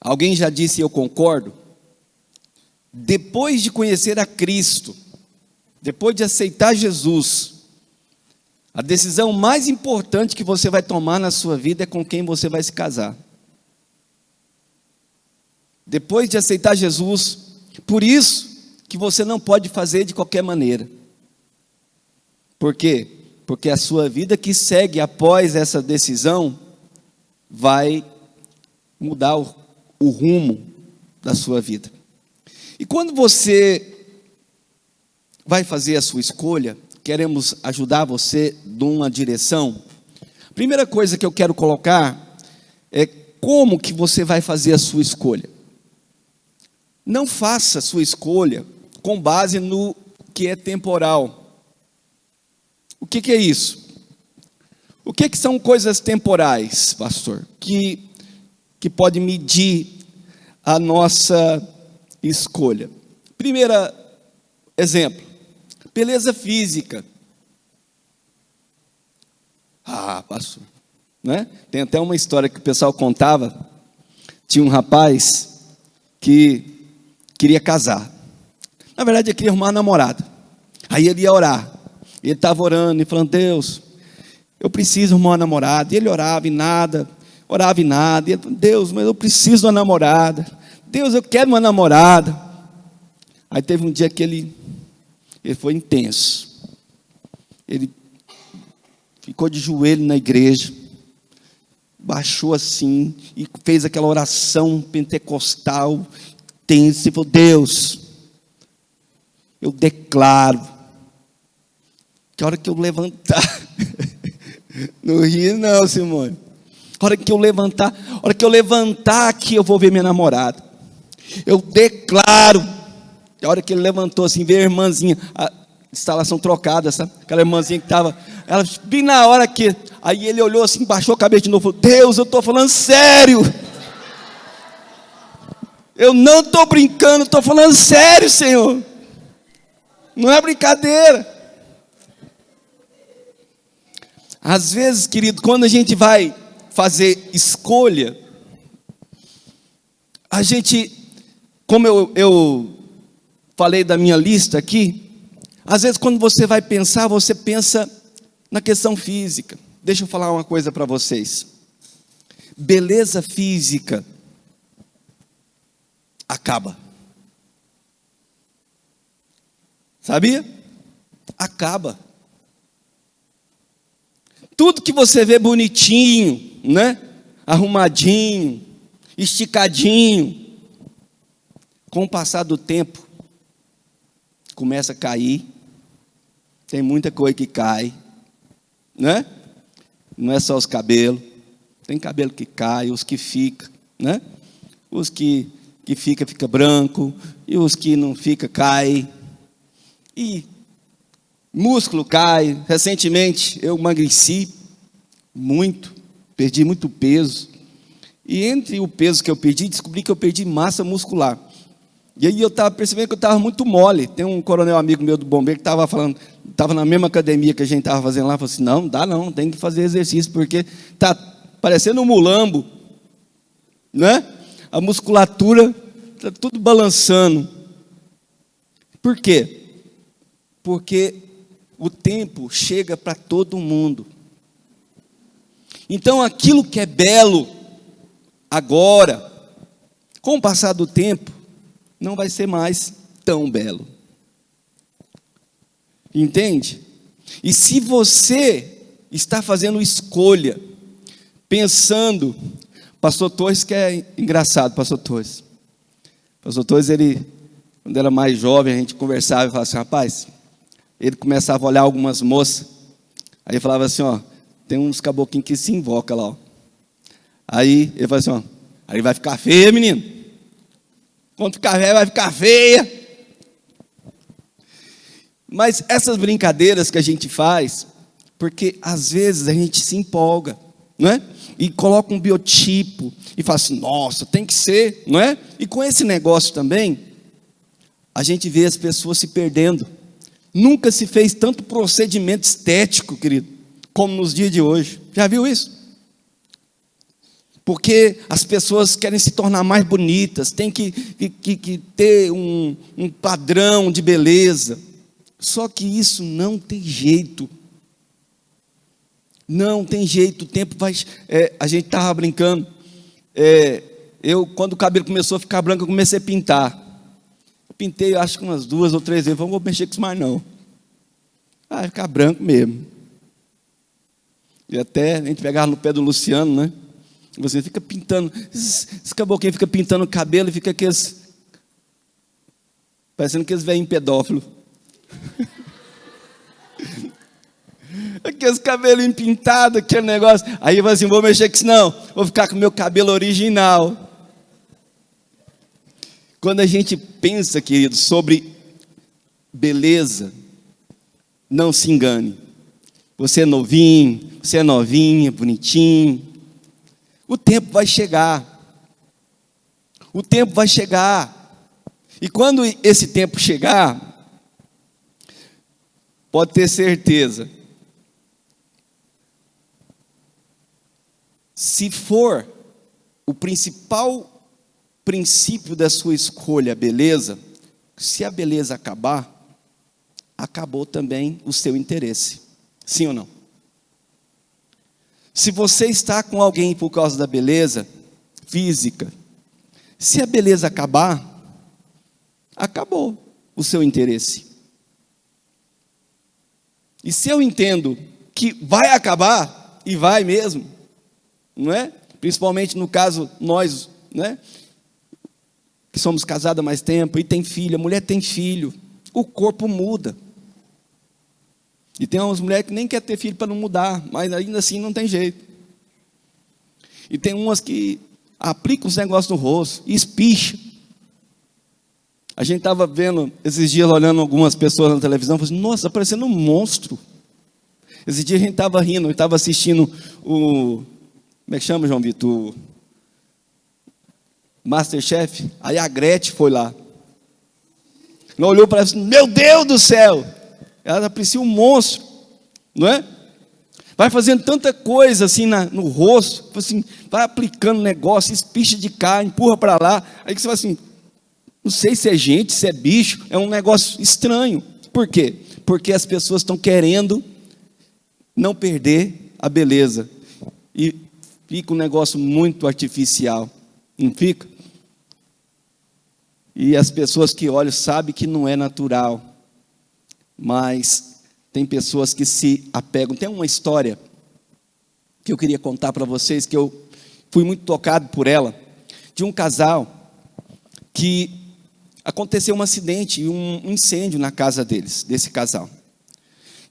Alguém já disse, e eu concordo, depois de conhecer a Cristo, depois de aceitar Jesus, a decisão mais importante que você vai tomar na sua vida é com quem você vai se casar. Depois de aceitar Jesus, por isso que você não pode fazer de qualquer maneira. Por quê? Porque a sua vida que segue após essa decisão vai mudar o rumo da sua vida. E quando você vai fazer a sua escolha, queremos ajudar você numa direção. A primeira coisa que eu quero colocar é como que você vai fazer a sua escolha. Não faça a sua escolha com base no que é temporal. O que é isso? O que são coisas temporais, pastor? Que pode medir a nossa escolha. Primeiro exemplo, beleza física. Pastor, né? Tem até uma história que o pessoal contava. Tinha um rapaz que queria casar. Na verdade, ele queria arrumar uma namorada. Aí ele ia orar. Ele estava orando e falando: Deus, eu preciso arrumar uma namorada. E ele orava e nada. E ele falou: Deus, mas eu preciso de uma namorada. Deus, eu quero uma namorada. Aí teve um dia que ele foi intenso. Ele ficou de joelho na igreja, baixou assim e fez aquela oração pentecostal tensa e falou: Deus, eu declaro que a hora que eu levantar, não ri não, Simone, a hora que eu levantar aqui, eu vou ver minha namorada. Eu declaro. A hora que ele levantou assim, veio a irmãzinha, a instalação trocada, sabe? Aquela irmãzinha que estava, ela bem na hora que, aí ele olhou assim, baixou a cabeça de novo, falou: Deus, eu estou falando sério. Eu não estou brincando, estou falando sério, Senhor. Não é brincadeira. Às vezes, querido, quando a gente vai fazer escolha, a gente, como eu falei da minha lista aqui, às vezes quando você vai pensar, você pensa na questão física. Deixa eu falar uma coisa para vocês. Beleza física acaba. Sabia? Acaba. Tudo que você vê bonitinho, né? Arrumadinho, esticadinho, com o passar do tempo, começa a cair. Tem muita coisa que cai, né? Não é só os cabelos. Tem cabelo que cai, os que ficam, né? Os que fica branco, e os que não fica, cai. E músculo cai. Recentemente eu emagreci muito, perdi muito peso. E entre o peso que eu perdi, descobri que eu perdi massa muscular. E aí eu estava percebendo que eu estava muito mole. Tem um coronel amigo meu do bombeiro que estava falando, estava na mesma academia que a gente estava fazendo lá, falou assim: não, dá não, tem que fazer exercício, porque está parecendo um mulambo, né? A musculatura está tudo balançando. Por quê? Porque o tempo chega para todo mundo. Então aquilo que é belo agora, com o passar do tempo, não vai ser mais tão belo. Entende? E se você está fazendo escolha, pensando, pastor Torres, que é engraçado, pastor Torres. Pastor Torres, ele, quando era mais jovem, a gente conversava e falava assim: rapaz, ele começava a olhar algumas moças, aí falava assim: ó, tem uns caboclinhos que se invocam lá, ó. Aí ele falava assim: ó, aí vai ficar feia, menino. Quando ficar velho, vai ficar feia. Mas essas brincadeiras que a gente faz, porque às vezes a gente se empolga, não é? E coloca um biotipo e fala assim: nossa, tem que ser, não é? E com esse negócio também, a gente vê as pessoas se perdendo. Nunca se fez tanto procedimento estético, querido, como nos dias de hoje. Já viu isso? Porque as pessoas querem se tornar mais bonitas, tem que ter um padrão de beleza. Só que isso não tem jeito. Não tem jeito, o tempo vai... a gente estava brincando. Quando o cabelo começou a ficar branco, eu comecei a pintar. Eu pintei, acho que umas 2 ou 3 vezes. Não vou mexer com isso mais, não. Vai ficar branco mesmo. E até a gente pegava no pé do Luciano, né? Você fica pintando. Esse caboclinho fica pintando o cabelo e fica aqueles... parecendo aqueles velhinhos pedófilos. Aqueles cabelinhos pintados, aquele negócio. Aí eu falo assim, vou mexer com isso não, vou ficar com o meu cabelo original. Quando a gente pensa, querido, sobre beleza, não se engane. Você é novinho, você é novinha, bonitinho. O tempo vai chegar. O tempo vai chegar. E quando esse tempo chegar, pode ter certeza, se for o principal princípio da sua escolha a beleza, se a beleza acabar, acabou também o seu interesse. Sim ou não? Se você está com alguém por causa da beleza física, se a beleza acabar, acabou o seu interesse. E se eu entendo que vai acabar, e vai mesmo, não é? Principalmente no caso, nós, né? Que somos casados há mais tempo, e tem filho, a mulher tem filho, o corpo muda. E tem umas mulheres que nem querem ter filho para não mudar, mas ainda assim não tem jeito. E tem umas que aplicam os negócios no rosto, e espicha. A gente estava vendo, esses dias, olhando algumas pessoas na televisão, falando assim, nossa, está parecendo um monstro. Esse dia a gente estava rindo, estava assistindo o... Como é que chama, João Vitor? Masterchef. Aí a Gretchen foi lá. Ela olhou para ela e disse, meu Deus do céu! Ela parecia um monstro, não é? Vai fazendo tanta coisa assim no rosto, assim, vai aplicando negócio, espicha de cá, empurra para lá. Aí você fala assim, não sei se é gente, se é bicho, é um negócio estranho. Por quê? Porque as pessoas estão querendo não perder a beleza. E fica um negócio muito artificial, não fica? E as pessoas que olham sabem que não é natural, mas tem pessoas que se apegam. Tem uma história que eu queria contar para vocês, que eu fui muito tocado por ela, de um casal que aconteceu um acidente, um incêndio na casa deles, desse casal.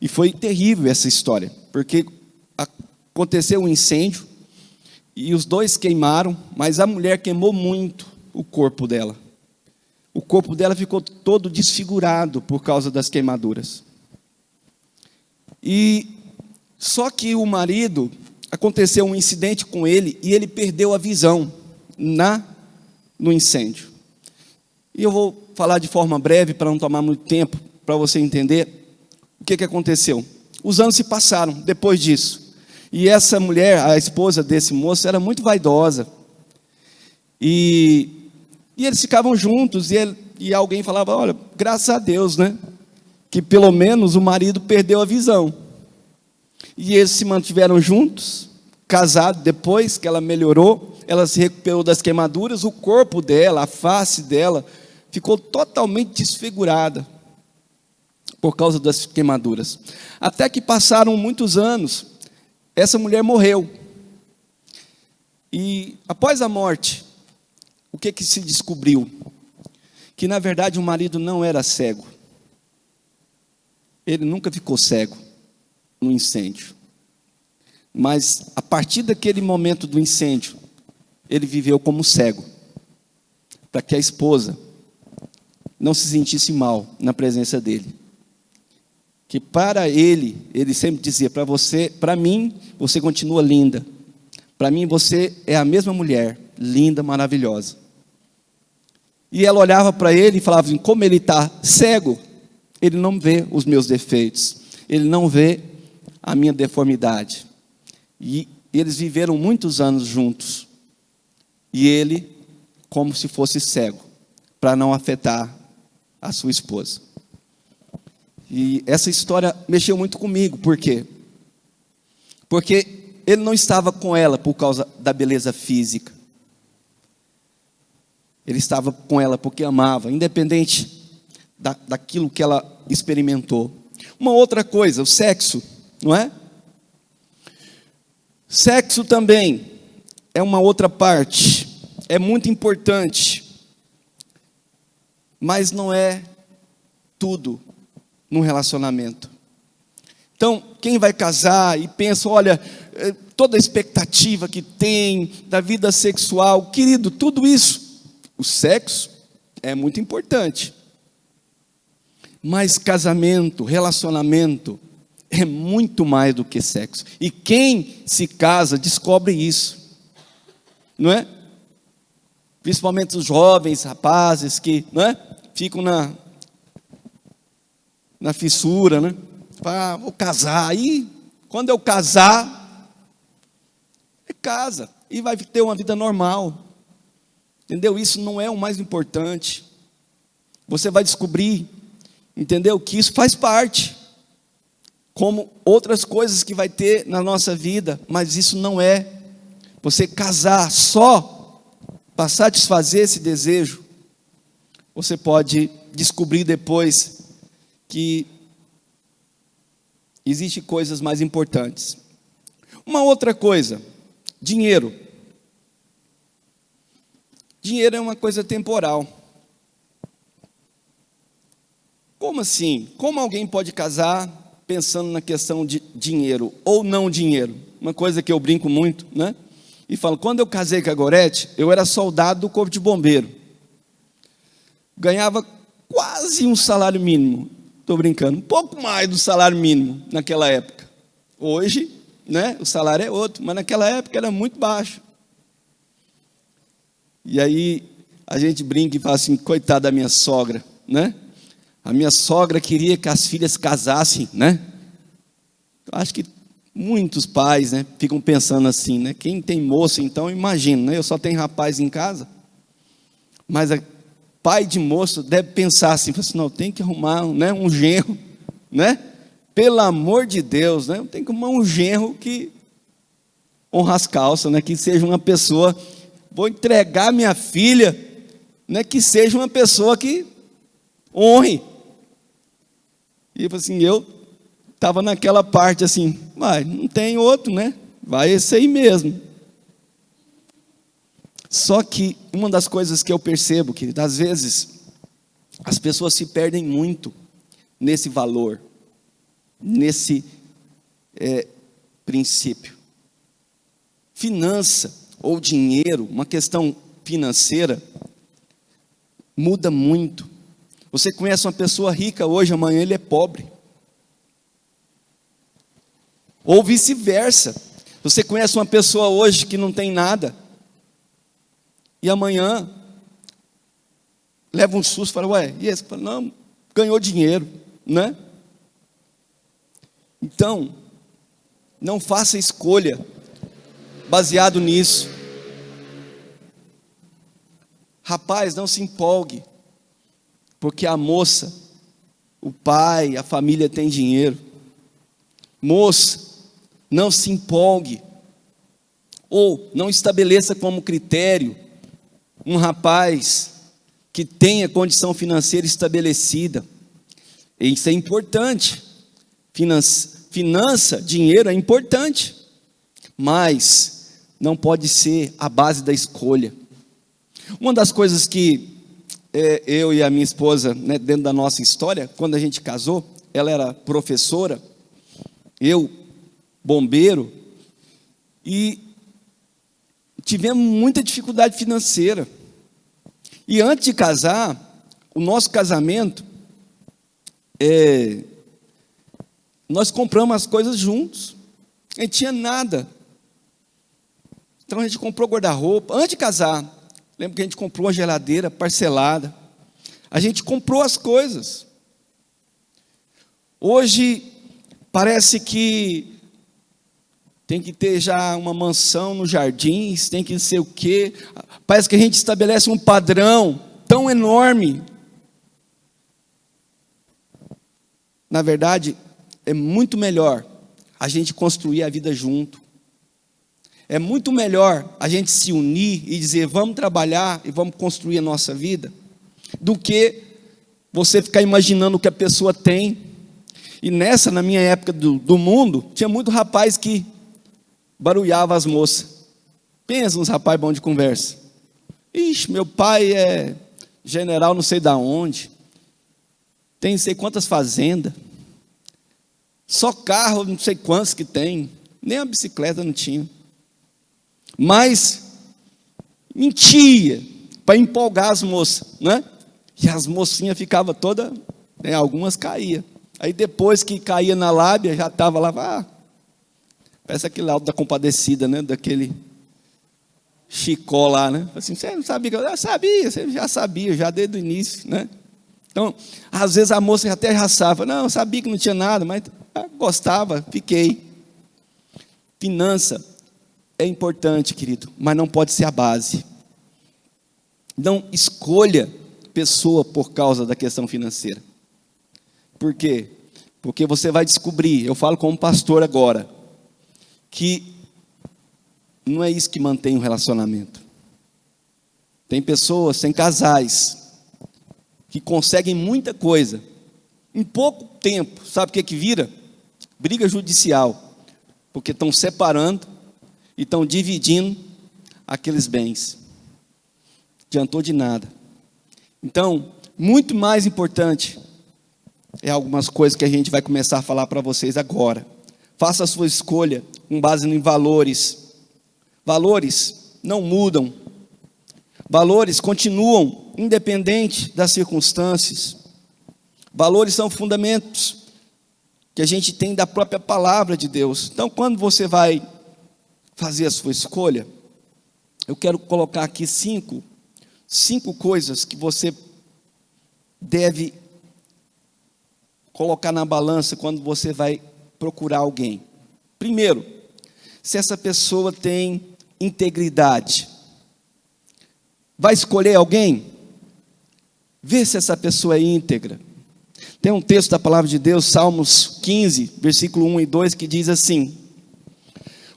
E foi terrível essa história, porque aconteceu um incêndio, e os dois queimaram, mas a mulher queimou muito o corpo dela. O corpo dela ficou todo desfigurado por causa das queimaduras. E só que o marido, aconteceu um incidente com ele, e ele perdeu a visão no incêndio. E eu vou falar de forma breve, para não tomar muito tempo, para você entender o que aconteceu. Os anos se passaram depois disso. E essa mulher, a esposa desse moço, era muito vaidosa. E eles ficavam juntos, e alguém falava, olha, graças a Deus, né? Que pelo menos o marido perdeu a visão. E eles se mantiveram juntos, casados. Depois que ela melhorou, ela se recuperou das queimaduras, o corpo dela, a face dela, ficou totalmente desfigurada por causa das queimaduras. Até que passaram muitos anos, essa mulher morreu. E após a morte, o que se descobriu? Que na verdade o marido não era cego. Ele nunca ficou cego no incêndio. Mas a partir daquele momento do incêndio, ele viveu como cego, para que a esposa não se sentisse mal na presença dele. Que para ele sempre dizia, para você, para mim, você continua linda. Para mim, você é a mesma mulher, linda, maravilhosa. E ela olhava para ele e falava assim, como ele está cego, ele não vê os meus defeitos, ele não vê a minha deformidade. E eles viveram muitos anos juntos, e ele como se fosse cego, para não afetar a sua esposa. E essa história mexeu muito comigo, por quê? Porque ele não estava com ela por causa da beleza física. Ele estava com ela porque amava, independente daquilo que ela experimentou. Uma outra coisa, o sexo, não é? Sexo também é uma outra parte, é muito importante, mas não é tudo num relacionamento. Então, quem vai casar e pensa, olha, toda a expectativa que tem da vida sexual, querido, tudo isso, o sexo é muito importante. Mas casamento, relacionamento, é muito mais do que sexo. E quem se casa descobre isso, não é? Principalmente os jovens rapazes que, não é? Ficam na fissura, né? Ah, vou casar. Aí, quando eu casar, casa e vai ter uma vida normal. Entendeu? Isso não é o mais importante. Você vai descobrir, entendeu? Que isso faz parte, como outras coisas que vai ter na nossa vida, mas isso não é. Você casar só para satisfazer esse desejo, você pode descobrir depois que existem coisas mais importantes. Uma outra coisa, dinheiro. Dinheiro é uma coisa temporal. Como assim? Como alguém pode casar pensando na questão de dinheiro ou não dinheiro? Uma coisa que eu brinco muito, né? E falo, quando eu casei com a Gorete, eu era soldado do Corpo de Bombeiro. Ganhava quase um salário mínimo. Estou brincando, um pouco mais do salário mínimo naquela época. Hoje, né, o salário é outro, mas naquela época era muito baixo. E aí a gente brinca e fala assim, coitada da minha sogra, né? A minha sogra queria que as filhas casassem, né? Eu acho que muitos pais, né, ficam pensando assim, né? Quem tem moça, então, imagina, né? Eu só tenho rapaz em casa. Mas pai de moço deve pensar assim, não, tem que arrumar, né, um genro, né? Pelo amor de Deus, né? Tem que arrumar um genro que honra as calças, né? Que seja uma pessoa, vou entregar minha filha, né? Que seja uma pessoa que honre. E assim, eu estava naquela parte assim, mas não tem outro, né? Vai esse aí mesmo. Só que uma das coisas que eu percebo, que às vezes as pessoas se perdem muito nesse valor, nesse princípio. Finança ou dinheiro, uma questão financeira, muda muito. Você conhece uma pessoa rica hoje, amanhã ele é pobre. Ou vice-versa. Você conhece uma pessoa hoje que não tem nada, e amanhã leva um susto, fala, ué, e esse? Fala, não, ganhou dinheiro, né? Então, não faça escolha baseado nisso. Rapaz, não se empolgue, porque a moça, o pai, a família tem dinheiro. Moça, não se empolgue, ou não estabeleça como critério um rapaz que tenha condição financeira estabelecida. Isso é importante. Finança, dinheiro é importante, mas não pode ser a base da escolha. Uma das coisas que eu e a minha esposa, né, dentro da nossa história, quando a gente casou, ela era professora, eu bombeiro, e tivemos muita dificuldade financeira. E antes de casar, o nosso casamento, nós compramos as coisas juntos. A gente tinha nada. Então a gente comprou guarda-roupa. Antes de casar, lembro que a gente comprou uma geladeira parcelada. A gente comprou as coisas. Hoje, parece que tem que ter já uma mansão nos jardins, tem que ser o quê? Parece que a gente estabelece um padrão tão enorme. Na verdade, é muito melhor a gente construir a vida junto. É muito melhor a gente se unir e dizer, vamos trabalhar e vamos construir a nossa vida, do que você ficar imaginando o que a pessoa tem. E na minha época do mundo, tinha muito rapaz que barulhava as moças. Pensa uns rapazes bons de conversa. Ixi, meu pai é general não sei da onde, tem não sei quantas fazendas, só carro não sei quantos que tem, nem a bicicleta não tinha. Mas mentia para empolgar as moças, né? E as mocinhas ficavam todas, né, algumas caíam. Aí depois que caía na lábia, já estava lá, parece aquele Auto da Compadecida, né? Daquele Chicó lá, né? Assim, você não sabia? Eu sabia, você já sabia, já desde o início, né? Então, às vezes a moça até raçava, não, eu sabia que não tinha nada, mas gostava, fiquei. Finança é importante, querido, mas não pode ser a base. Não escolha pessoa por causa da questão financeira. Por quê? Porque você vai descobrir, eu falo como pastor agora, que não é isso que mantém o relacionamento. Tem pessoas, tem casais, que conseguem muita coisa, em pouco tempo, sabe o que vira? Briga judicial, porque estão separando e estão dividindo aqueles bens. Adiantou de nada. Então, muito mais importante é algumas coisas que a gente vai começar a falar para vocês agora. Faça a sua escolha com base em valores. Valores não mudam. Valores continuam independente das circunstâncias. Valores são fundamentos que a gente tem da própria palavra de Deus. Então, quando você vai fazer a sua escolha, eu quero colocar aqui cinco coisas que você deve colocar na balança quando você vai procurar alguém. Primeiro, se essa pessoa tem integridade. Vai escolher alguém? Vê se essa pessoa é íntegra. Tem um texto da palavra de Deus, Salmos 15, versículo 1 e 2, que diz assim: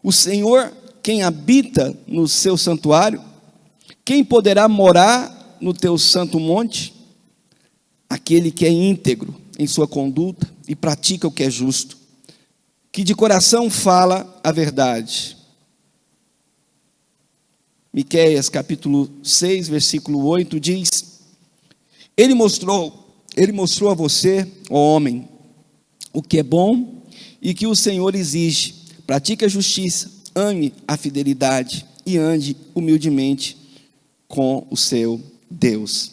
o Senhor, quem habita no seu santuário, quem poderá morar no teu santo monte? Aquele que é íntegro em sua conduta e pratica o que é justo, que de coração fala a verdade. Miqueias capítulo 6, versículo 8 diz: Ele mostrou a você, ó homem, o que é bom e que o Senhor exige. Pratique a justiça, ame a fidelidade e ande humildemente com o seu Deus.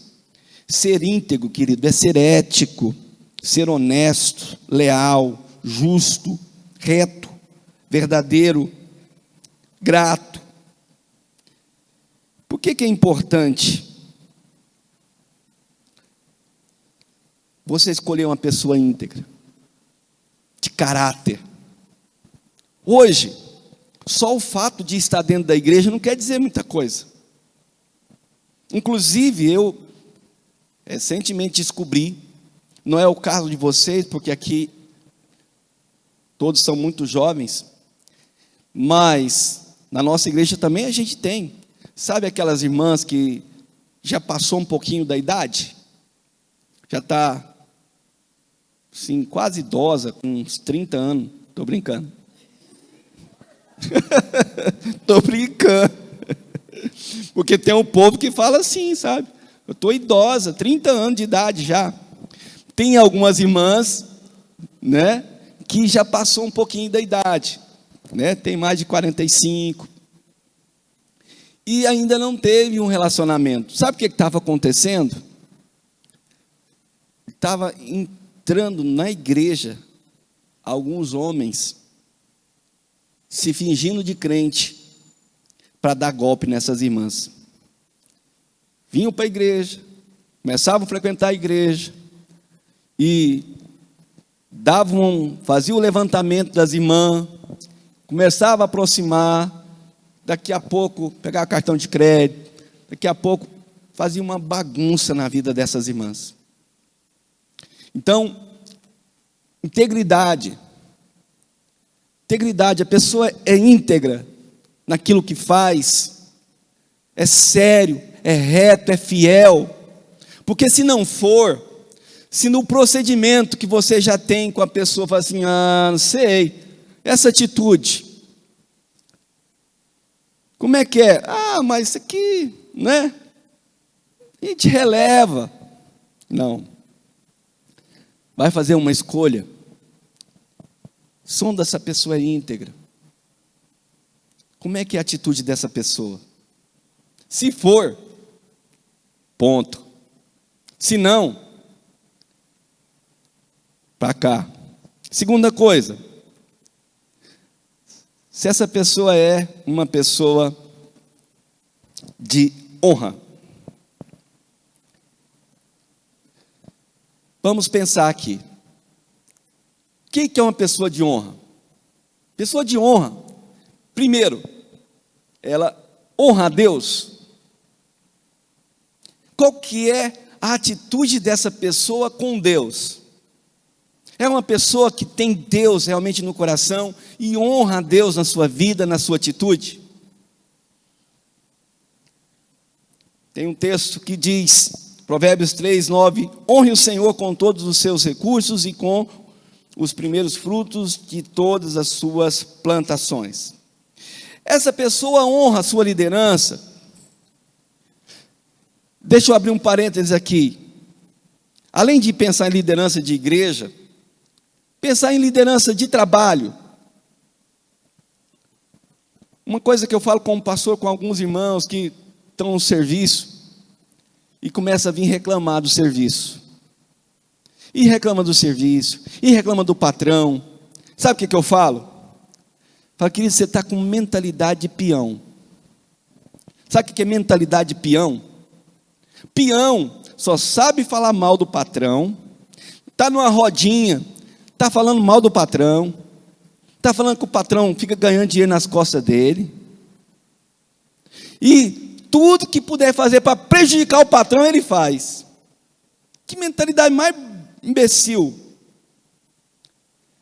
Ser íntegro, querido, é ser ético, ser honesto, leal, justo, reto, verdadeiro, grato. Por que é importante você escolher uma pessoa íntegra, de caráter? Hoje, só o fato de estar dentro da igreja não quer dizer muita coisa. Inclusive, eu recentemente descobri, não é o caso de vocês, porque aqui todos são muito jovens, mas na nossa igreja também a gente tem. Sabe aquelas irmãs que já passou um pouquinho da idade? Já está, assim, quase idosa, com uns 30 anos. Estou brincando. Estou brincando. Porque tem um povo que fala assim, sabe? Eu estou idosa, 30 anos de idade já. Tem algumas irmãs, né, que já passou um pouquinho da idade, né? Tem mais de 45. E ainda não teve um relacionamento. Sabe o que estava acontecendo? Estava entrando na igreja alguns homens se fingindo de crente para dar golpe nessas irmãs. Vinham para a igreja, começavam a frequentar a igreja e faziam o levantamento das irmãs, começava a aproximar, daqui a pouco pegava cartão de crédito, daqui a pouco fazia uma bagunça na vida dessas irmãs. Então, integridade, a pessoa é íntegra naquilo que faz, é sério, é reto, é fiel, porque se não for, se no procedimento que você já tem com a pessoa, fala assim, não sei, essa atitude, como é que é? Mas isso aqui, né? A gente releva. Não. Vai fazer uma escolha. Sonda essa pessoa é íntegra. Como é que é a atitude dessa pessoa? Se for, ponto. Se não, para cá. Segunda coisa, se essa pessoa é uma pessoa de honra. Vamos pensar aqui. O que é uma pessoa de honra? Pessoa de honra, primeiro, ela honra a Deus. Qual que é a atitude dessa pessoa com Deus? É uma pessoa que tem Deus realmente no coração e honra a Deus na sua vida, na sua atitude? Tem um texto que diz, Provérbios 3:9, honre o Senhor com todos os seus recursos e com os primeiros frutos de todas as suas plantações. Essa pessoa honra a sua liderança. Deixa eu abrir um parênteses aqui. Além de pensar em liderança de igreja, pensar em liderança de trabalho. Uma coisa que eu falo como pastor com alguns irmãos que estão no serviço e começa a vir reclamar do serviço. E reclama do serviço, e reclama do patrão. Sabe o que eu falo? Falo, querido, você está com mentalidade de peão. Sabe o que é mentalidade de peão? Peão só sabe falar mal do patrão, está numa rodinha, está falando mal do patrão, está falando que o patrão fica ganhando dinheiro nas costas dele, e tudo que puder fazer para prejudicar o patrão, ele faz. Que mentalidade mais imbecil.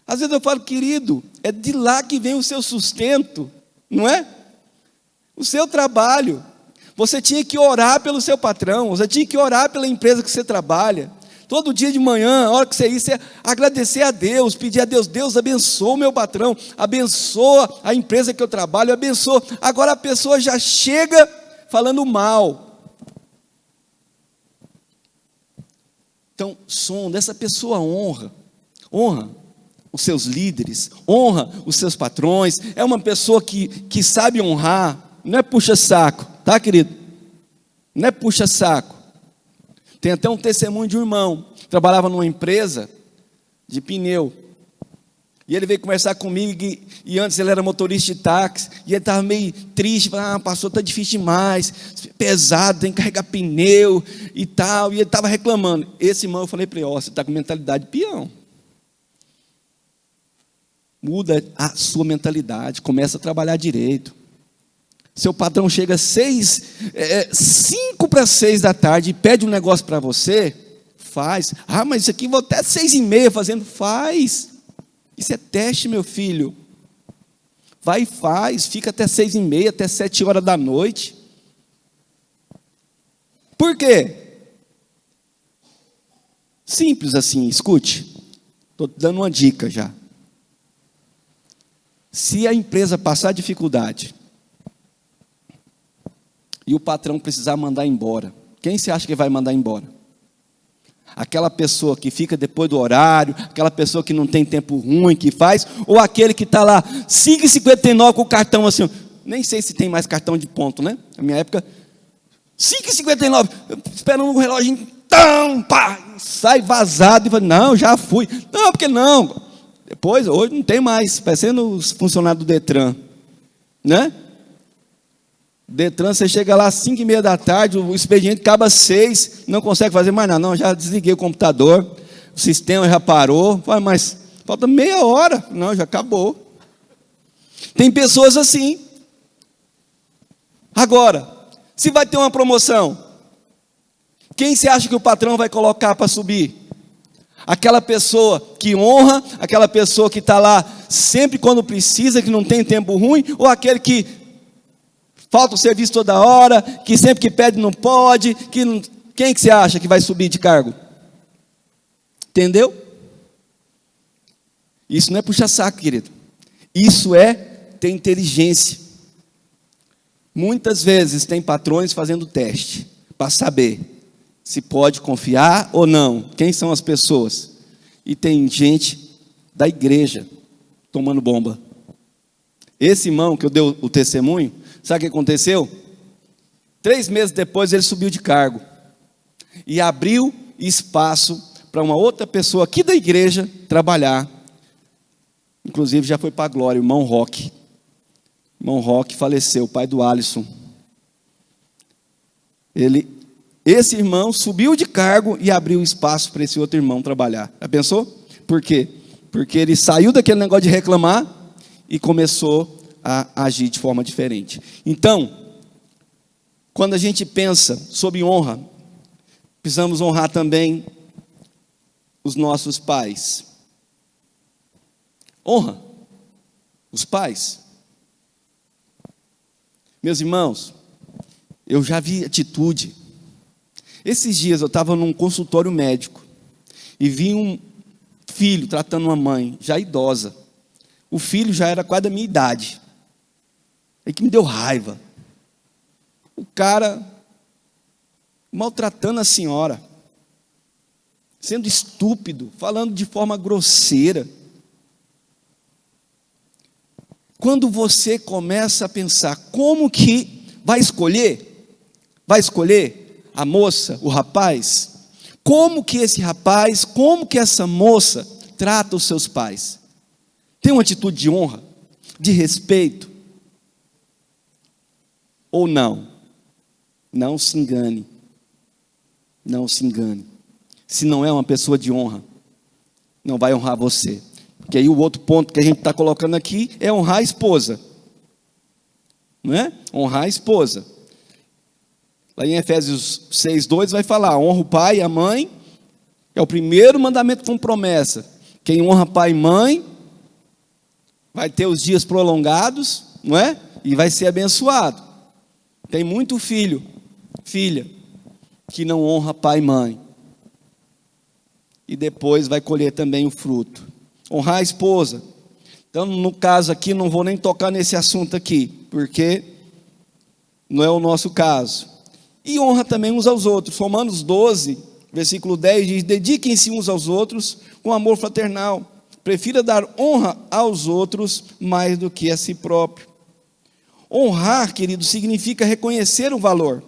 Às vezes eu falo, querido, é de lá que vem o seu sustento, não é? O seu trabalho. Você tinha que orar pelo seu patrão, você tinha que orar pela empresa que você trabalha. Todo dia de manhã, a hora que você ir, você agradecer a Deus, pedir a Deus, Deus abençoa o meu patrão, abençoa a empresa que eu trabalho, abençoa. Agora a pessoa já chega falando mal. Então, sonda, essa pessoa honra os seus líderes, honra os seus patrões, é uma pessoa que sabe honrar, não é puxa-saco, tá, querido? Não é puxa-saco. Tem até um testemunho de um irmão, trabalhava numa empresa de pneu, e ele veio conversar comigo, e antes ele era motorista de táxi, e ele estava meio triste, falando, pastor, está difícil demais, pesado, tem que carregar pneu e tal, e ele estava reclamando. Esse irmão, eu falei para ele, você está com mentalidade de peão. Muda a sua mentalidade, começa a trabalhar direito. Seu patrão chega 5 para 6 da tarde e pede um negócio para você, faz. Mas isso aqui vou até 6:30 fazendo, faz. Isso é teste, meu filho. Vai e faz, fica até 6:30, até 7 horas da noite. Por quê? Simples assim, escute. Estou dando uma dica já. Se a empresa passar dificuldade e o patrão precisar mandar embora, quem você acha que vai mandar embora? Aquela pessoa que fica depois do horário, aquela pessoa que não tem tempo ruim, que faz, ou aquele que está lá 5,59 com o cartão assim, nem sei se tem mais cartão de ponto, né? Na minha época, 5,59, esperando o relógio, pá, sai vazado e fala, não, já fui. Não, porque não? Depois, hoje não tem mais, parecendo os funcionários do Detran, né? Detran, você chega lá às 5:30 da tarde, o expediente acaba às 6, não consegue fazer mais nada. Não, já desliguei o computador, o sistema já parou. Mas falta meia hora. Não, já acabou. Tem pessoas assim. Agora, se vai ter uma promoção, quem você acha que o patrão vai colocar para subir? Aquela pessoa que honra, aquela pessoa que está lá sempre quando precisa, que não tem tempo ruim, ou aquele que falta o serviço toda hora, que sempre que pede não pode, quem que você acha que vai subir de cargo? Entendeu? Isso não é puxar saco, querido. Isso é ter inteligência. Muitas vezes tem patrões fazendo teste para saber se pode confiar ou não. Quem são as pessoas? E tem gente da igreja tomando bomba. Esse irmão que eu dei o testemunho, sabe o que aconteceu? 3 meses depois ele subiu de cargo e abriu espaço para uma outra pessoa aqui da igreja trabalhar. Inclusive já foi para a glória, o irmão Roque. O irmão Roque faleceu, o pai do Alisson. Esse irmão subiu de cargo e abriu espaço para esse outro irmão trabalhar. Já pensou? Por quê? Porque ele saiu daquele negócio de reclamar e começou a agir de forma diferente. Então, quando a gente pensa sobre honra, precisamos honrar também os nossos pais. Honra os pais. Meus irmãos, eu já vi atitude. Esses dias eu estava num consultório médico e vi um filho tratando uma mãe já idosa. O filho já era quase da minha idade. Aí que me deu raiva. O cara maltratando a senhora, sendo estúpido, falando de forma grosseira. Quando você começa a pensar como que vai escolher a moça, o rapaz, como que esse rapaz, como que essa moça trata os seus pais? Tem uma atitude de honra, de respeito? Ou não? Não se engane. Não se engane. Se não é uma pessoa de honra, não vai honrar você. Porque aí o outro ponto que a gente está colocando aqui é honrar a esposa. Não é? Honrar a esposa. Lá em Efésios 6:2 vai falar: honra o pai e a mãe. É o primeiro mandamento com promessa. Quem honra pai e mãe vai ter os dias prolongados, não é? E vai ser abençoado. Tem muito filho, filha, que não honra pai e mãe. E depois vai colher também o fruto. Honrar a esposa. Então, no caso aqui, não vou nem tocar nesse assunto aqui, porque não é o nosso caso. E honra também uns aos outros. Romanos 12, versículo 10 diz: dediquem-se uns aos outros com amor fraternal. Prefira dar honra aos outros mais do que a si próprio. Honrar, querido, significa reconhecer o valor.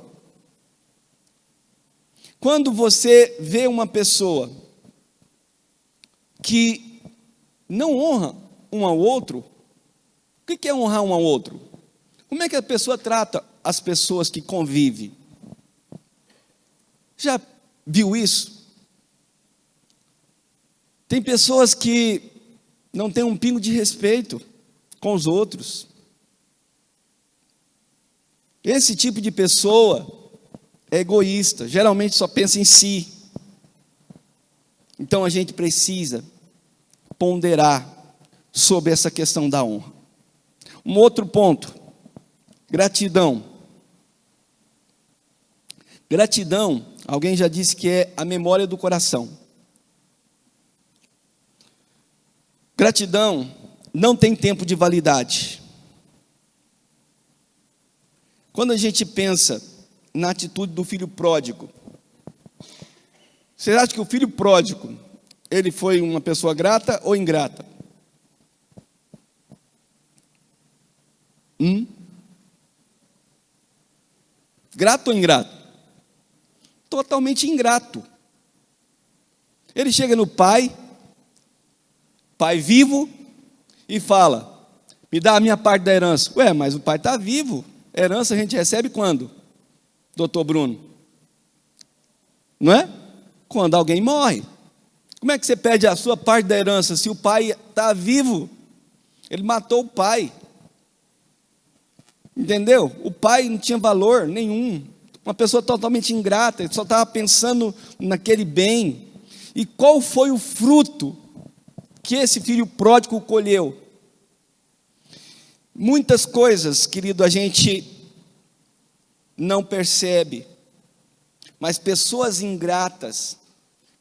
Quando você vê uma pessoa que não honra um ao outro, o que é honrar um ao outro? Como é que a pessoa trata as pessoas que convive? Já viu isso? Tem pessoas que não têm um pingo de respeito com os outros. Esse tipo de pessoa é egoísta, geralmente só pensa em si. Então a gente precisa ponderar sobre essa questão da honra. Um outro ponto, gratidão. Gratidão, alguém já disse que é a memória do coração. Gratidão não tem tempo de validade. Quando a gente pensa na atitude do filho pródigo, você acha que o filho pródigo, ele foi uma pessoa grata ou ingrata? Grato ou ingrato? Totalmente ingrato. Ele chega no pai vivo, e fala: me dá a minha parte da herança. Ué, mas o pai está vivo. Herança a gente recebe quando? Doutor Bruno? Não é? Quando alguém morre. Como é que você pede a sua parte da herança se o pai está vivo? Ele matou o pai. Entendeu? O pai não tinha valor nenhum. Uma pessoa totalmente ingrata, ele só estava pensando naquele bem. E qual foi o fruto que esse filho pródigo colheu? Muitas coisas, querido, a gente não percebe, mas pessoas ingratas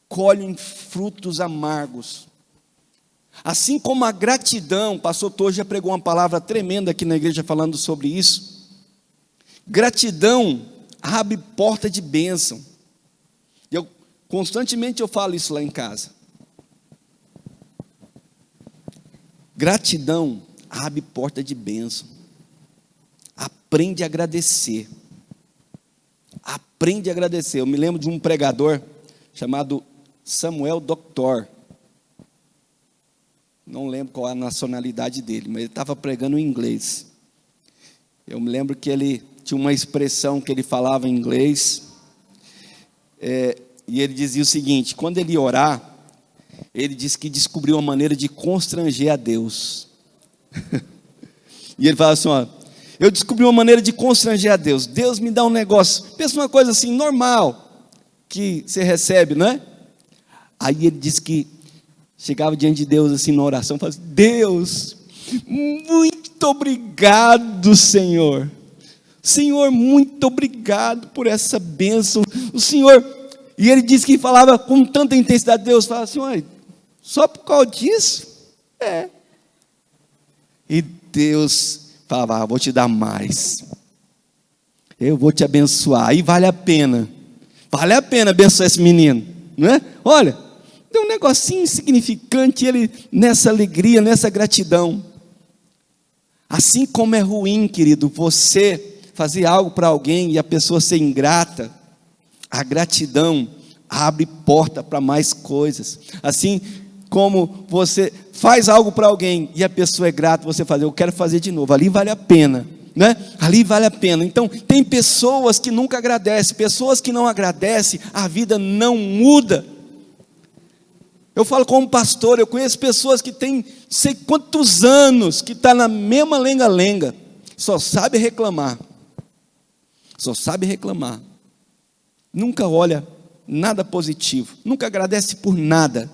colhem frutos amargos. Assim como a gratidão, o pastor Tô já pregou uma palavra tremenda aqui na igreja falando sobre isso. Gratidão abre porta de bênção. Constantemente eu falo isso lá em casa. Gratidão abre porta de bênção. Aprende a agradecer. Aprende a agradecer. Eu me lembro de um pregador chamado Samuel Doctor. Não lembro qual é a nacionalidade dele, mas ele estava pregando em inglês. Eu me lembro que ele tinha uma expressão que ele falava em inglês. E ele dizia o seguinte: quando ele ia orar, ele disse que descobriu uma maneira de constranger a Deus. E ele fala assim: ó, eu descobri uma maneira de constranger a Deus. Deus me dá um negócio, pensa uma coisa assim, normal, que você recebe, não é? Aí ele disse que chegava diante de Deus assim na oração, falava assim: Deus, muito obrigado, Senhor. Senhor, muito obrigado por essa bênção. O Senhor, e ele disse que falava com tanta intensidade, Deus falava assim: olha, só por causa disso? E Deus falava: vou te dar mais, eu vou te abençoar, aí vale a pena abençoar esse menino, não é? Olha, deu um negocinho insignificante, ele nessa alegria, nessa gratidão. Assim como é ruim, querido, você fazer algo para alguém e a pessoa ser ingrata, a gratidão abre porta para mais coisas. Assim como você faz algo para alguém e a pessoa é grata, você faz: eu quero fazer de novo, ali vale a pena, né? Ali vale a pena. Então, tem pessoas que nunca agradecem, pessoas que não agradecem, a vida não muda. Eu falo como pastor, eu conheço pessoas que têm sei quantos anos, que está na mesma lenga-lenga, só sabe reclamar, nunca olha nada positivo, nunca agradece por nada,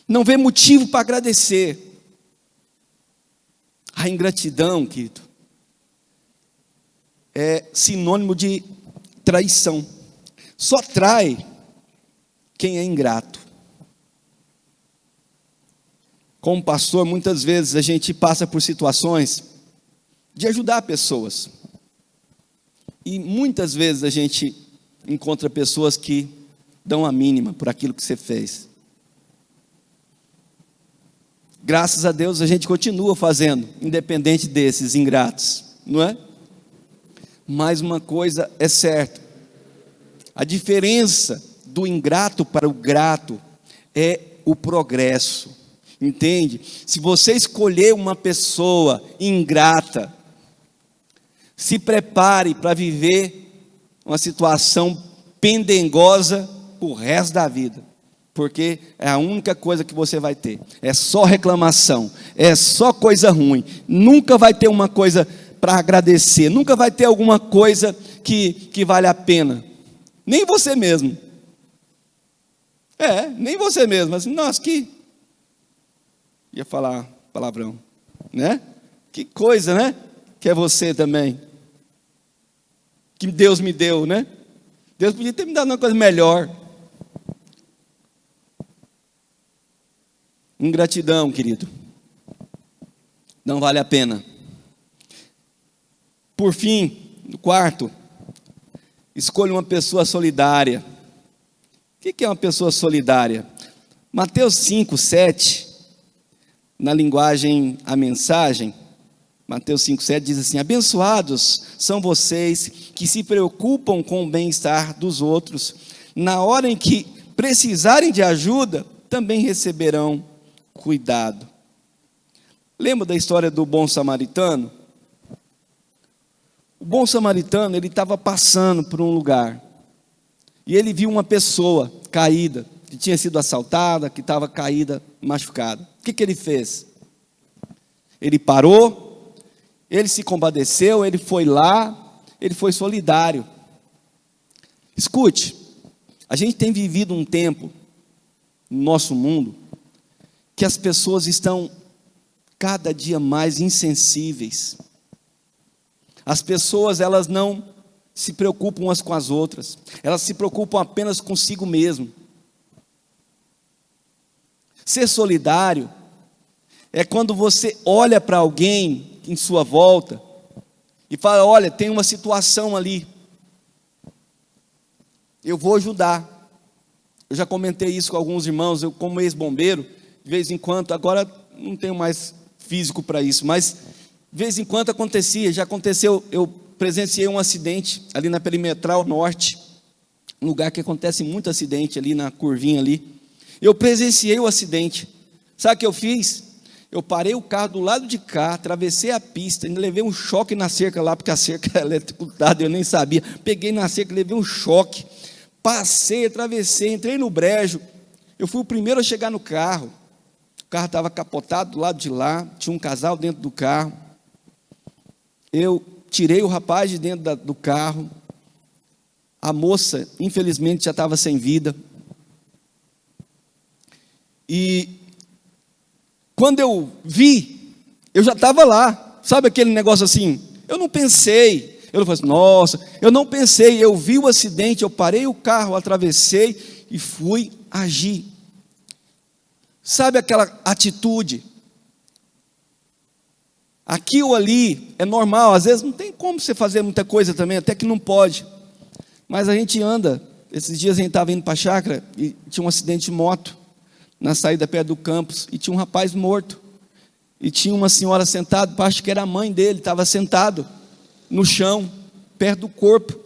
não vê motivo para agradecer. A ingratidão, querido, é sinônimo de traição. Só trai quem é ingrato. Como pastor, muitas vezes a gente passa por situações de ajudar pessoas. E muitas vezes a gente encontra pessoas que dão a mínima por aquilo que você fez. Graças a Deus a gente continua fazendo, independente desses ingratos, não é? Mas uma coisa é certa: a diferença do ingrato para o grato é o progresso, entende? Se você escolher uma pessoa ingrata, se prepare para viver uma situação pendengosa o resto da vida, porque é a única coisa que você vai ter, é só reclamação, é só coisa ruim, nunca vai ter uma coisa para agradecer, nunca vai ter alguma coisa que vale a pena, nem você mesmo, nem você mesmo, assim, nossa, ia falar palavrão, né? Que coisa, né? Que é você também, que Deus me deu, né? Deus podia ter me dado uma coisa melhor. Ingratidão, querido, não vale a pena. Por fim, no quarto, escolha uma pessoa solidária. O que é uma pessoa solidária? Mateus 5, 7, na linguagem A Mensagem, Mateus 5, 7 diz assim: abençoados são vocês que se preocupam com o bem-estar dos outros, na hora em que precisarem de ajuda, também receberão cuidado. Lembra da história do bom samaritano? O bom samaritano, ele estava passando por um lugar, e ele viu uma pessoa caída, que tinha sido assaltada, que estava caída, machucada. O que ele fez? Ele parou, Ele se compadeceu, ele foi lá, ele foi solidário. Escute, a gente tem vivido um tempo no nosso mundo que as pessoas estão cada dia mais insensíveis. As pessoas, elas não se preocupam umas com as outras, elas se preocupam apenas consigo mesmo. Ser solidário é quando você olha para alguém em sua volta e fala: olha, tem uma situação ali, eu vou ajudar. Eu já comentei isso com alguns irmãos. Eu, como ex-bombeiro, de vez em quando, agora não tenho mais físico para isso, mas de vez em quando acontecia, já aconteceu, eu presenciei um acidente ali na Perimetral Norte, um lugar que acontece muito acidente ali na curvinha ali. Eu presenciei o acidente. Sabe o que eu fiz? Eu parei o carro do lado de cá, atravessei a pista, e levei um choque na cerca lá, porque a cerca é eletricutada, eu nem sabia. Peguei na cerca, levei um choque, passei, atravessei, entrei no brejo. Eu fui o primeiro a chegar no carro. O carro estava capotado do lado de lá, tinha um casal dentro do carro. Eu tirei o rapaz de dentro do carro. A moça, infelizmente, já estava sem vida. E quando eu vi, eu já estava lá. Sabe aquele negócio assim? Eu não pensei. Eu não falei assim, nossa, eu não pensei. Eu vi o acidente, eu parei o carro, atravessei e fui agir. Sabe aquela atitude? Aqui ou ali é normal. Às vezes não tem como você fazer muita coisa também, até que não pode. Mas a gente anda. Esses dias a gente estava indo para a chácara e tinha um acidente de moto na saída perto do campus, e tinha um rapaz morto, e tinha uma senhora sentada, acho que era a mãe dele, estava sentado no chão, perto do corpo.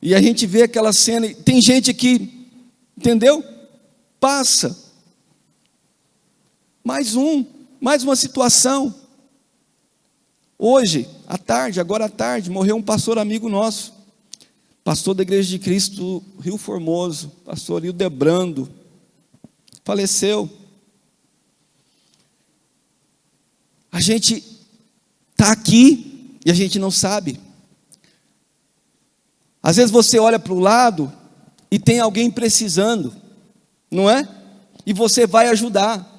E a gente vê aquela cena, e tem gente que, entendeu? Passa. Mais uma situação. Hoje, à tarde, agora à tarde, morreu um pastor amigo nosso, pastor da Igreja de Cristo Rio Formoso, pastor Hildebrando, faleceu. A gente está aqui e a gente não sabe. Às vezes você olha para o lado e tem alguém precisando, não é? E você vai ajudar.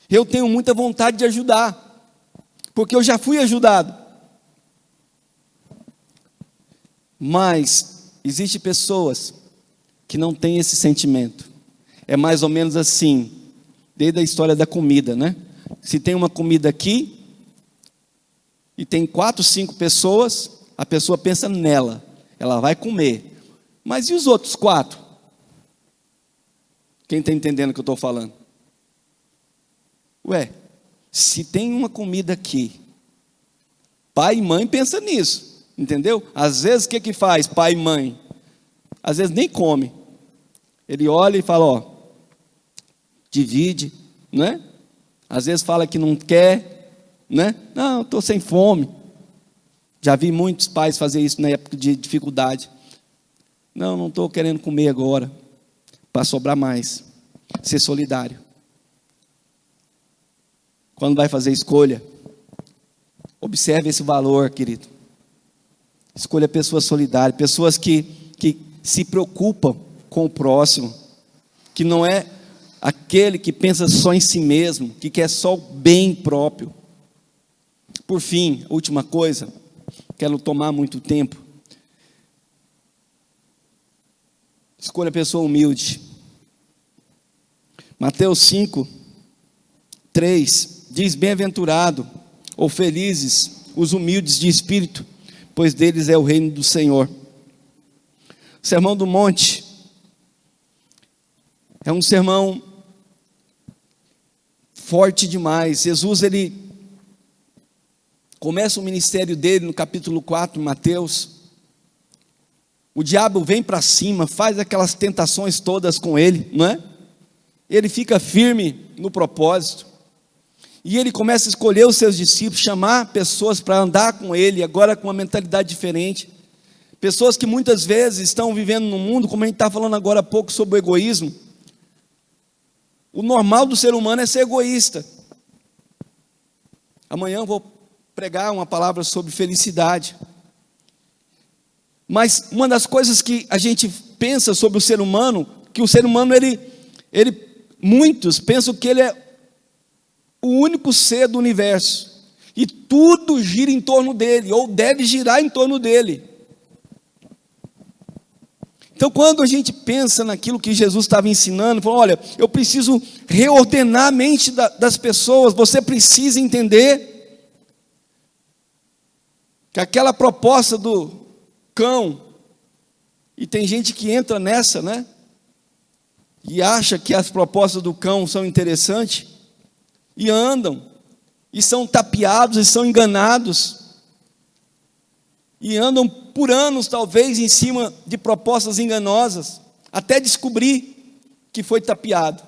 Eu tenho muita vontade de ajudar, porque eu já fui ajudado. Mas existem pessoas que não têm esse sentimento. É mais ou menos assim, desde a história da comida, né? Se tem uma comida aqui e tem 4, 5 pessoas, a pessoa pensa nela, ela vai comer. Mas e os outros 4? Quem está entendendo o que eu estou falando? Ué, se tem uma comida aqui, pai e mãe pensam nisso. Entendeu? Às vezes o que faz pai e mãe? Às vezes nem come. Ele olha e fala, ó, divide, né? Às vezes fala que não quer, né? Não, estou sem fome. Já vi muitos pais fazer isso na época de dificuldade. Não estou querendo comer agora, para sobrar mais. Ser solidário. Quando vai fazer escolha, observe esse valor, querido. Escolha pessoas solidárias, pessoas que se preocupam com o próximo, que não é aquele que pensa só em si mesmo, que quer só o bem próprio. Por fim, última coisa, quero tomar muito tempo. Escolha pessoa humilde. Mateus 5, 3 diz: bem-aventurado ou felizes os humildes de espírito, pois deles é o reino do Senhor. O Sermão do Monte é um sermão forte demais. Jesus, ele começa o ministério dele no capítulo 4, Mateus. O diabo vem para cima, faz aquelas tentações todas com ele, não é? Ele fica firme no propósito. E ele começa a escolher os seus discípulos, chamar pessoas para andar com ele, agora com uma mentalidade diferente. Pessoas que muitas vezes estão vivendo no mundo, como a gente está falando agora há pouco sobre o egoísmo. O normal do ser humano é ser egoísta. Amanhã eu vou pregar uma palavra sobre felicidade. Mas uma das coisas que a gente pensa sobre o ser humano, que o ser humano, muitos pensam que ele é o único ser do universo. E tudo gira em torno dele, ou deve girar em torno dele. Então, quando a gente pensa naquilo que Jesus estava ensinando, falou: olha, eu preciso reordenar a mente das pessoas, você precisa entender que aquela proposta do cão, e tem gente que entra nessa, né? E acha que as propostas do cão são interessantes, e andam, e são tapeados, e são enganados, e andam por anos, talvez, em cima de propostas enganosas, até descobrir que foi tapeado.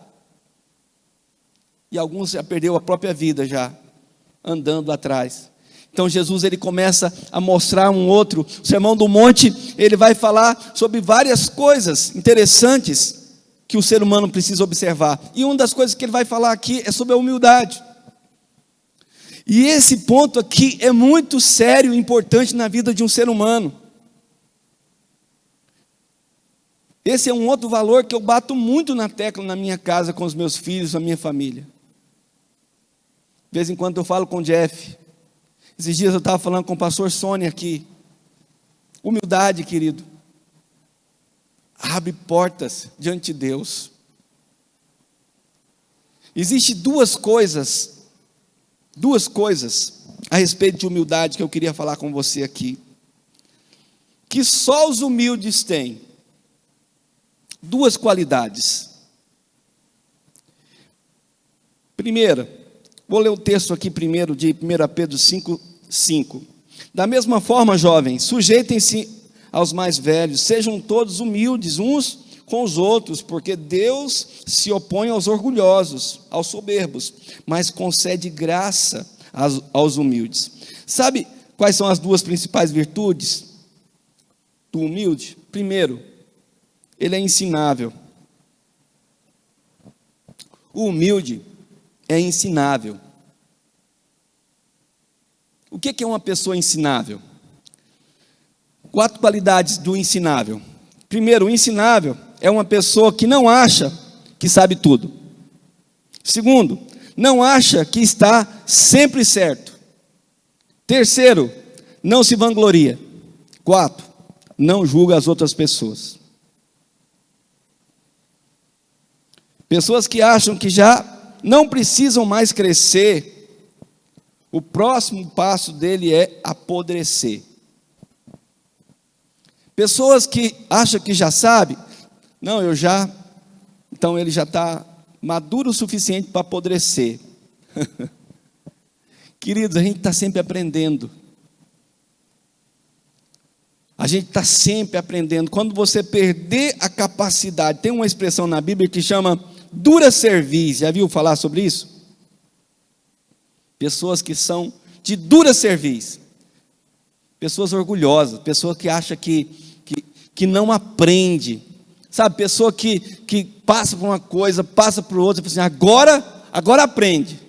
E alguns já perdeu a própria vida já, andando atrás. Então Jesus, ele começa a mostrar um outro, o Sermão do Monte, ele vai falar sobre várias coisas interessantes que o ser humano precisa observar. E uma das coisas que ele vai falar aqui é sobre a humildade. E esse ponto aqui é muito sério e importante na vida de um ser humano. Esse é um outro valor que eu bato muito na tecla na minha casa, com os meus filhos, a minha família. De vez em quando eu falo com o Jeff. Esses dias eu estava falando com o pastor Sônia aqui. Humildade, querido, abre portas diante de Deus. Existem duas coisas a respeito de humildade que eu queria falar com você aqui, que só os humildes têm. Duas qualidades. Primeira, vou ler o texto aqui primeiro de 1 Pedro 5:5. Da mesma forma, jovens, sujeitem-se aos mais velhos, sejam todos humildes uns com os outros, porque Deus se opõe aos orgulhosos, aos soberbos, mas concede graça aos humildes. Sabe quais são as duas principais virtudes do humilde? Primeiro, ele é ensinável. O humilde é ensinável. O que é uma pessoa ensinável? 4 qualidades do ensinável. Primeiro, o ensinável é uma pessoa que não acha que sabe tudo. Segundo, não acha que está sempre certo. Terceiro, não se vangloria. 4, não julga as outras pessoas. Pessoas que acham que já não precisam mais crescer, o próximo passo dele é apodrecer. Pessoas que acham que já sabe, então ele já está maduro o suficiente para apodrecer. Queridos, a gente está sempre aprendendo. A gente está sempre aprendendo. Quando você perder a capacidade, tem uma expressão na Bíblia que chama dura cerviz, já viu falar sobre isso? Pessoas que são de dura cerviz, pessoas orgulhosas, pessoas que acham que não aprende, sabe, pessoa que passa por uma coisa, passa por outra, e fala assim, agora aprende.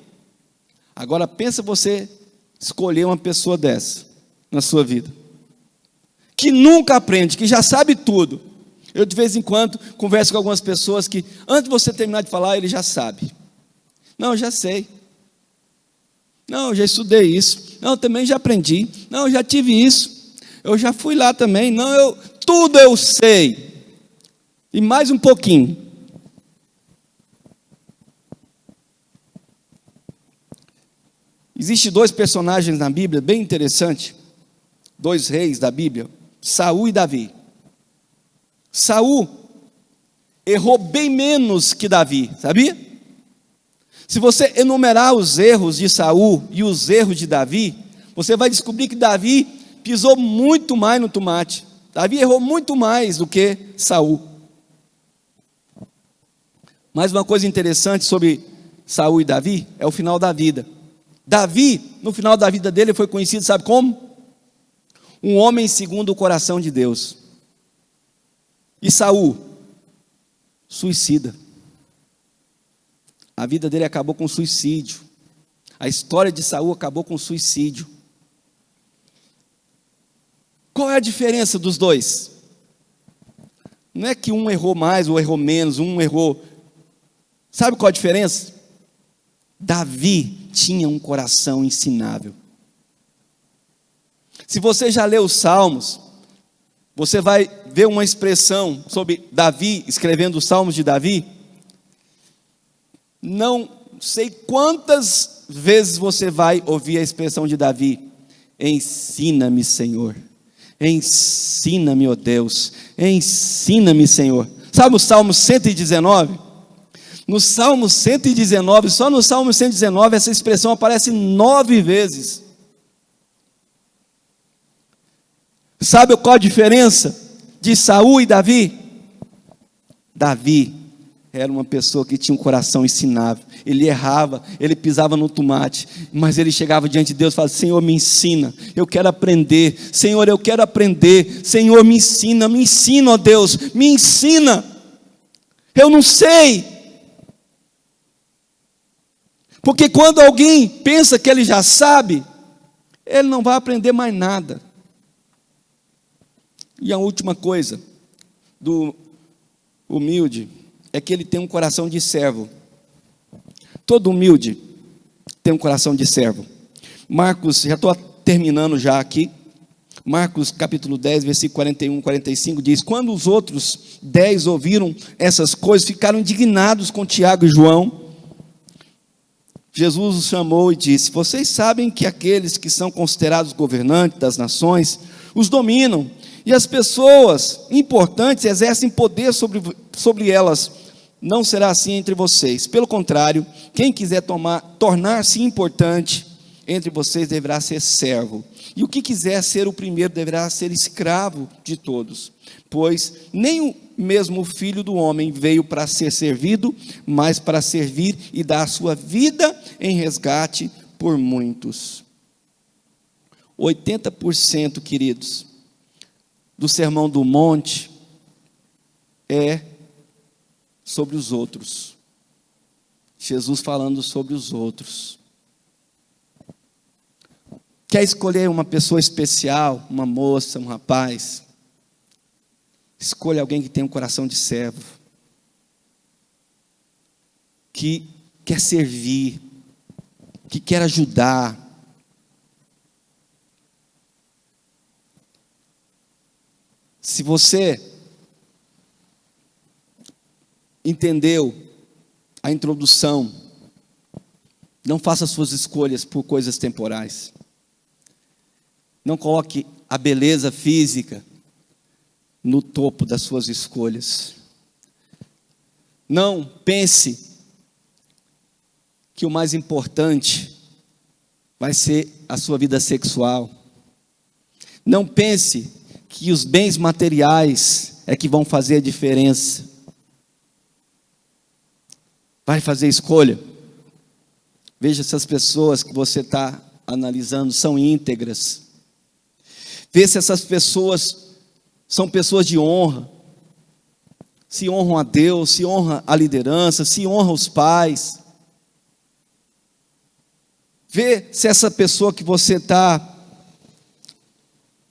Agora pensa você escolher uma pessoa dessa na sua vida, que nunca aprende, que já sabe tudo. Eu de vez em quando converso com algumas pessoas que antes de você terminar de falar, ele já sabe. Não, eu já sei. Não, eu já estudei isso. Não, eu também já aprendi. Não, eu já tive isso. Eu já fui lá também. Não, tudo eu sei. E mais um pouquinho. Existem 2 personagens na Bíblia bem interessantes. 2 reis da Bíblia, Saul e Davi. Saul errou bem menos que Davi, sabia? Se você enumerar os erros de Saul e os erros de Davi, você vai descobrir que Davi pisou muito mais no tomate. Davi errou muito mais do que Saul. Mais uma coisa interessante sobre Saul e Davi é o final da vida. Davi, no final da vida dele, foi conhecido, sabe como? Um homem segundo o coração de Deus. E Saul, suicida. A vida dele acabou com suicídio. A história de Saul acabou com suicídio. Qual é a diferença dos dois? Não é que um errou mais ou errou menos, um errou. Sabe qual a diferença? Davi tinha um coração ensinável. Se você já leu os Salmos, você vai ver uma expressão sobre Davi, escrevendo os Salmos de Davi. Não sei quantas vezes você vai ouvir a expressão de Davi: ensina-me, Senhor. Ensina-me, ó Deus. Ensina-me, Senhor. Sabe o Salmo 119? No Salmo 119, só no Salmo 119, essa expressão aparece 9 vezes. Sabe qual a diferença de Saul e Davi? Davi era uma pessoa que tinha um coração ensinável. Ele errava, ele pisava no tomate, mas ele chegava diante de Deus e falava: Senhor, me ensina, eu quero aprender. Senhor, eu quero aprender. Senhor, me ensina, ó Deus, me ensina. Eu não sei. Porque quando alguém pensa que ele já sabe, ele não vai aprender mais nada. E a última coisa do humilde é que ele tem um coração de servo. Todo humilde tem um coração de servo. Marcos, já estou terminando já aqui. Marcos capítulo 10, versículo 41, 45 diz: quando os outros 10 ouviram essas coisas, ficaram indignados com Tiago e João. Jesus os chamou e disse: vocês sabem que aqueles que são considerados governantes das nações os dominam, e as pessoas importantes exercem poder sobre elas. Não será assim entre vocês. Pelo contrário, quem quiser tornar-se importante entre vocês deverá ser servo. E o que quiser ser o primeiro deverá ser escravo de todos. Pois nem o mesmo Filho do Homem veio para ser servido, mas para servir e dar a sua vida em resgate por muitos. 80%, queridos, do Sermão do Monte é sobre os outros. Jesus falando sobre os outros. Quer escolher uma pessoa especial, uma moça, um rapaz? Escolha alguém que tem um coração de servo, que quer servir, que quer ajudar. Se você entendeu a introdução, não faça suas escolhas por coisas temporais. Não coloque a beleza física no topo das suas escolhas. Não pense que o mais importante vai ser a sua vida sexual. Não pense que os bens materiais é que vão fazer a diferença. Vai fazer escolha. Veja se as pessoas que você está analisando são íntegras. Vê se essas pessoas são pessoas de honra. Se honram a Deus, se honra a liderança, se honra os pais. Vê se essa pessoa que você está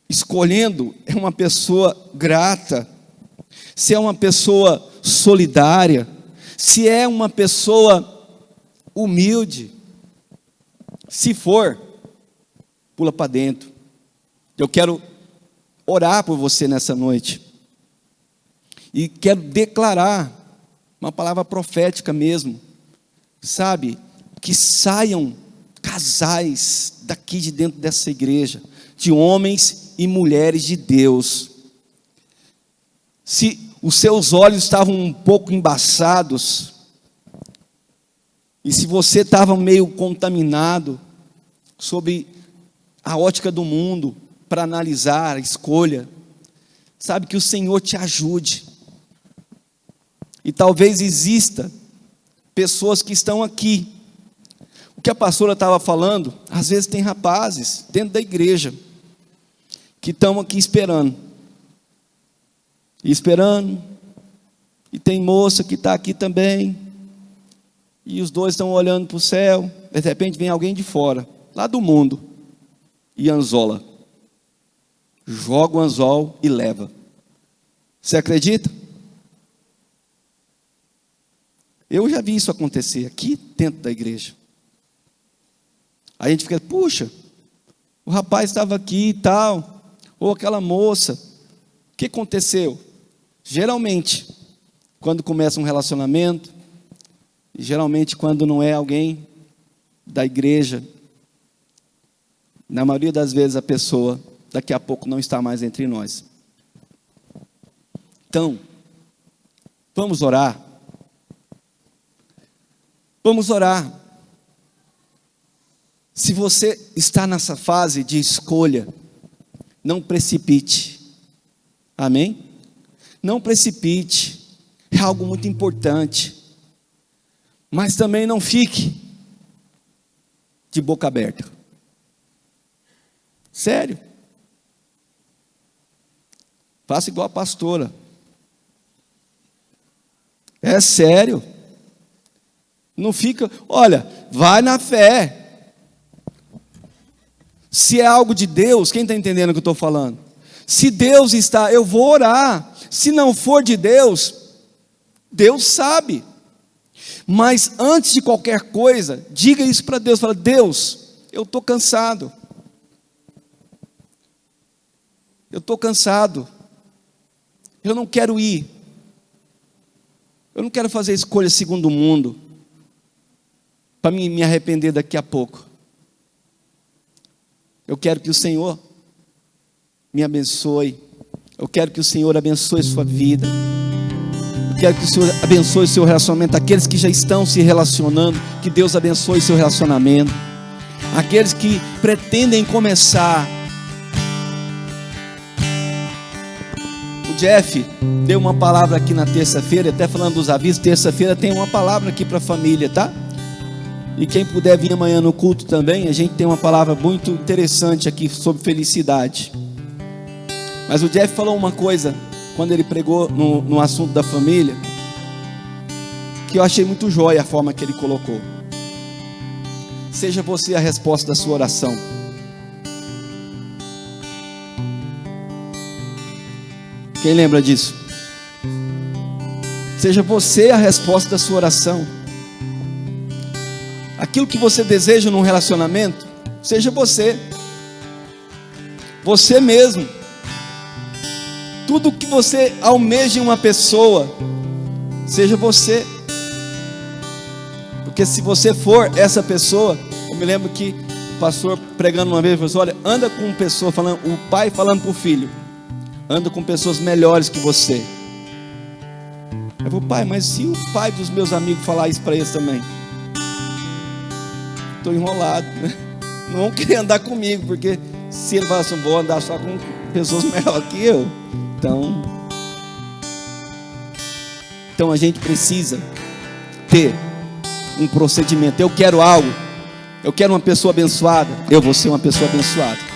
escolhendo é uma pessoa grata, se é uma pessoa solidária, se é uma pessoa humilde. Se for, pula para dentro. Eu quero orar por você nessa noite. E quero declarar uma palavra profética mesmo. Sabe, que saiam casais daqui de dentro dessa igreja, de homens e mulheres de Deus. Se os seus olhos estavam um pouco embaçados, e se você estava meio contaminado sob a ótica do mundo, para analisar a escolha, sabe, que o Senhor te ajude. E talvez exista pessoas que estão aqui. O que a pastora estava falando, às vezes tem rapazes dentro da igreja que estão aqui esperando. E esperando. E tem moça que está aqui também. E os dois estão olhando para o céu. De repente vem alguém de fora, lá do mundo, e anzola. Joga o anzol e leva. Você acredita? Eu já vi isso acontecer aqui dentro da igreja. Aí a gente fica, puxa, o rapaz estava aqui e tal, ou aquela moça. O que aconteceu? Geralmente, quando começa um relacionamento, geralmente quando não é alguém da igreja, na maioria das vezes a pessoa daqui a pouco não está mais entre nós. Então, vamos orar. Vamos orar. Se você está nessa fase de escolha, não precipite. Amém? Não precipite. É algo muito importante. Mas também não fique de boca aberta. Sério. Faça igual a pastora. É sério. Não fica, olha, vai na fé. Se é algo de Deus, quem está entendendo o que eu estou falando? Se Deus está, eu vou orar. Se não for de Deus, Deus sabe. Mas antes de qualquer coisa, diga isso para Deus. Fala, Deus, eu estou cansado. Eu estou cansado. Eu não quero ir. Eu não quero fazer escolha segundo o mundo, para me arrepender daqui a pouco. Eu quero que o Senhor me abençoe. Eu quero que o Senhor abençoe sua vida. Eu quero que o Senhor abençoe o seu relacionamento. Aqueles que já estão se relacionando, que Deus abençoe o seu relacionamento. Aqueles que pretendem começar. O Jeff deu uma palavra aqui na terça-feira, até falando dos avisos. Terça-feira tem uma palavra aqui para a família, tá? E quem puder vir amanhã no culto também, a gente tem uma palavra muito interessante aqui sobre felicidade. Mas o Jeff falou uma coisa, quando ele pregou no assunto da família, que eu achei muito jóia a forma que ele colocou. Seja você a resposta da sua oração. Quem lembra disso? Seja você a resposta da sua oração. Aquilo que você deseja num relacionamento, seja você. Você mesmo. Tudo que você almeja em uma pessoa, seja você. Porque se você for essa pessoa, eu me lembro que o pastor pregando uma vez, falou assim, olha, anda com pessoa falando, o pai falando para o filho, anda com pessoas melhores que você. Eu vou, pai, mas se o pai dos meus amigos falar isso para eles também? Estou enrolado, né? Não vão querer andar comigo, porque se ele falar assim, vou andar só com pessoas melhores que eu. Então a gente precisa ter um procedimento. Eu quero algo, eu quero uma pessoa abençoada, eu vou ser uma pessoa abençoada.